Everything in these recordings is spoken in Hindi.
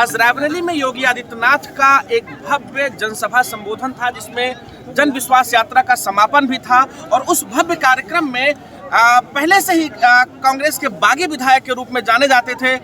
आज रायबरेली में योगी आदित्यनाथ का एक भव्य जनसभा संबोधन था, जिसमें जन विश्वास यात्रा का समापन भी था। और उस भव्य कार्यक्रम में पहले से ही कांग्रेस के बागी विधायक के रूप में जाने जाते थे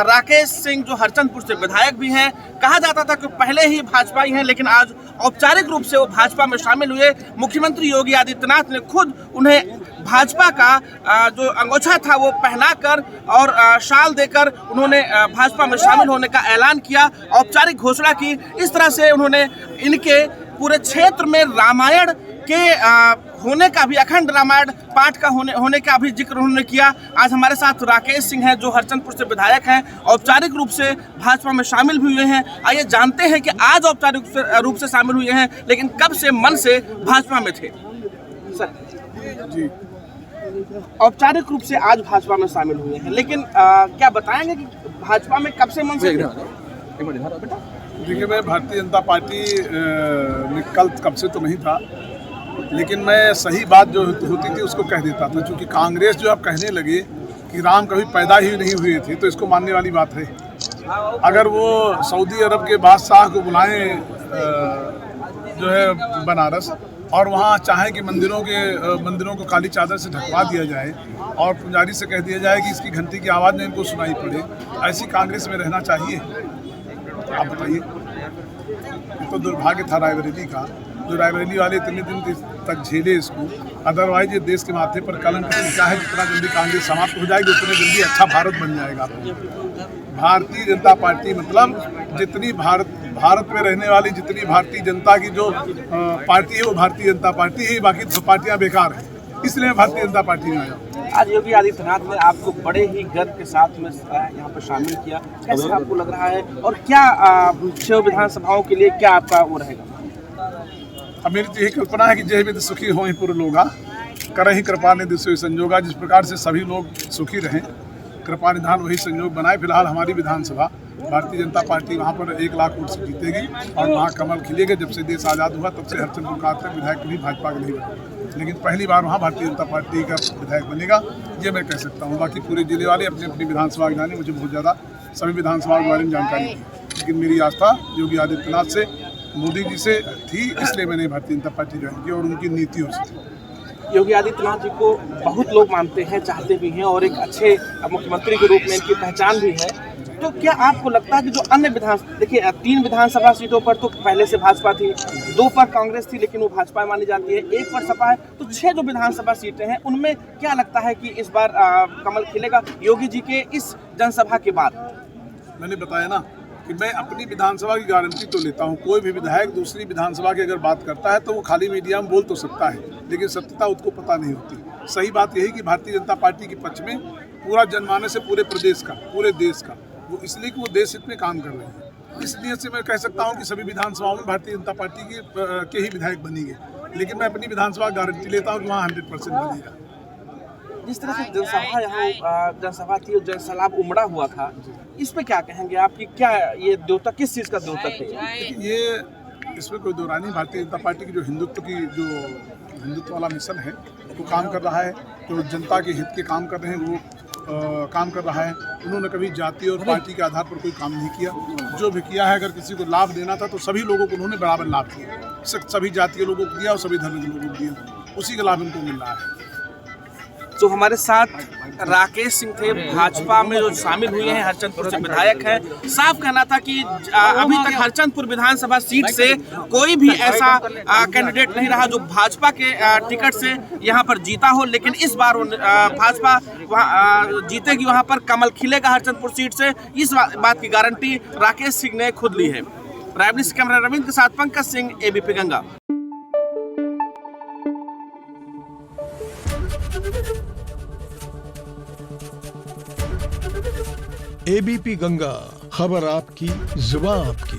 राकेश सिंह, जो हरचंदपुर से विधायक भी हैं। कहा जाता था कि पहले ही भाजपाई हैं, लेकिन आज औपचारिक रूप से वो भाजपा में शामिल हुए। मुख्यमंत्री योगी आदित्यनाथ ने खुद उन्हें भाजपा का जो अंगोछा था वो पहनाकर और शाल देकर उन्होंने भाजपा में शामिल होने का ऐलान किया, औपचारिक घोषणा की। इस तरह से उन्होंने इनके पूरे क्षेत्र में रामायण के होने का भी, अखंड रामायण पाठ का होने का भी जिक्र उन्होंने किया। आज हमारे साथ राकेश सिंह हैं, जो हरचंदपुर से विधायक हैं, औपचारिक रूप से भाजपा में शामिल भी हुए हैं। आइए जानते हैं कि आज औपचारिक रूप से शामिल हुए हैं, लेकिन कब से मन से भाजपा में थे? सर जी, औपचारिक रूप से आज भाजपा में शामिल हुए हैं, लेकिन क्या बताएंगे कि भाजपा में कब से मन से? देखिए, मैं भारतीय जनता पार्टी में कब से तो नहीं था, लेकिन मैं सही बात जो होती थी उसको कह देता था। क्योंकि कांग्रेस जो अब कहने लगे कि राम कभी पैदा ही नहीं हुए थे, तो इसको मानने वाली बात है। अगर वो सऊदी अरब के बादशाह को बुलाएं जो है बनारस, और वहाँ चाहें कि मंदिरों को काली चादर से ढकवा दिया जाए और पुजारी से कह दिया जाए कि इसकी घंटी की आवाज़ में इनको सुनाई पड़े, ऐसी कांग्रेस में रहना चाहिए? आप बताइए। ये तो दुर्भाग्य था रायबरेली का, जो रायबरेली वाले इतने दिन तक झेले इसको। अदरवाइज ये देश के माथे पर कलंक क्या है, जितना जल्दी कांग्रेस समाप्त हो जाएगी उतने जल्दी अच्छा भारत बन जाएगा। भारतीय जनता पार्टी मतलब जितनी भारत में रहने वाली जितनी भारतीय जनता की जो पार्टी है वो भारतीय जनता पार्टी है, बाकी तो पार्टियां बेकार हैं। इसलिए भारतीय जनता पार्टी में आया। आज योगी आदित्यनाथ ने आपको बड़े ही गर्व के साथ में यहाँ पर शामिल किया, कैसा आपको लग रहा है? और क्या 6 विधानसभाओं के लिए क्या आपका वो रहेगा? अब मेरी तो यही कल्पना है कि जय विद सुखी हो पुर लोगा, करहि कृपा निधि सोई संजोगा। जिस प्रकार से सभी लोग सुखी रहें, कृपा निधान वही संयोग बनाए। फिलहाल हमारी विधानसभा भारतीय जनता पार्टी वहाँ पर 1 लाख वोट से जीतेगी और वहाँ कमल खिलेगा। जब से देश आज़ाद हुआ तब से हरचंदपुर का तक विधायक भी भाजपा के नहीं बने, लेकिन पहली बार वहाँ भारतीय जनता पार्टी का विधायक बनेगा, ये मैं कह सकता हूँ। बाकी पूरे जिले वाले अपनी अपनी विधानसभा जाने, मुझे बहुत ज़्यादा सभी विधानसभा के बारे में जानकारी थी, लेकिन मेरी आस्था योगी आदित्यनाथ से, मोदी जी से थी, इसलिए मैंने भारतीय जनता पार्टी ज्वाइन की और उनकी नीतियों से थी। योगी आदित्यनाथ जी को बहुत लोग मानते हैं, चाहते भी हैं, और एक अच्छे मुख्यमंत्री के रूप में इनकी पहचान भी है। तो क्या आपको लगता है कि जो अन्य देखिए 3 विधानसभा सीटों पर तो पहले से भाजपा थी, 2 पर कांग्रेस थी लेकिन वो भाजपा मानी जाती है, 1 पर सपा है, तो 6 जो विधानसभा सीटें हैं उनमें क्या लगता है कि इस बार कमल खिलेगा योगी जी के इस जनसभा के बाद? मैंने बताया ना कि मैं अपनी विधानसभा की गारंटी तो लेता हूँ। कोई भी विधायक दूसरी विधानसभा की अगर बात करता है तो वो खाली मीडिया में बोल तो सकता है, लेकिन सत्यता उसको पता नहीं होती। सही बात यही कि भारतीय जनता पार्टी के पक्ष में पूरा जनमानस है, पूरे प्रदेश का, पूरे देश का, वो इसलिए कि वो देश हित में काम कर रहे हैं। इसलिए से मैं कह सकता हूँ कि सभी विधानसभाओं में भारतीय जनता पार्टी के ही विधायक बनेंगे, लेकिन मैं अपनी विधानसभा गारंटी लेता हूँ कि वहाँ 100% बनेगा। जिस तरह से जनसभा थी और जनसैलाब उमड़ा हुआ था, इस पे क्या कहेंगे आपकी? क्या ये द्योतक, किस चीज़ का द्योतक है ये? इसमें कोई दो राय नहीं। भारतीय जनता पार्टी की जो हिंदुत्व वाला मिशन है वो काम कर रहा है, जो जनता के हित के काम कर रहे हैं वो काम कर रहा है। उन्होंने कभी जाति और पार्टी के आधार पर कोई काम नहीं किया। जो भी किया है, अगर किसी को लाभ देना था तो सभी लोगों को उन्होंने बराबर लाभ दिया, सभी जाति के लोगों को दिया और सभी धर्म के लोगों को दिया, उसी का लाभ इनको मिल रहा है। तो हमारे साथ राकेश सिंह थे, भाजपा में जो शामिल हुए हैं, हरचंदपुर से विधायक हैं। साफ कहना था कि अभी तक हरचंदपुर विधानसभा सीट से कोई भी ऐसा कैंडिडेट नहीं रहा जो भाजपा के टिकट से यहाँ पर जीता हो, लेकिन इस बार भाजपा वहाँ जीतेगी, वहाँ पर कमल खिलेगा हरचंदपुर सीट से। इस बात की गारंटी राकेश सिंह ने खुद ली है। रायबरेली से कैमरा रविंद्र के साथ पंकज सिंह, एबीपी गंगा। एबीपी गंगा, खबर आपकी, जुबान आपकी।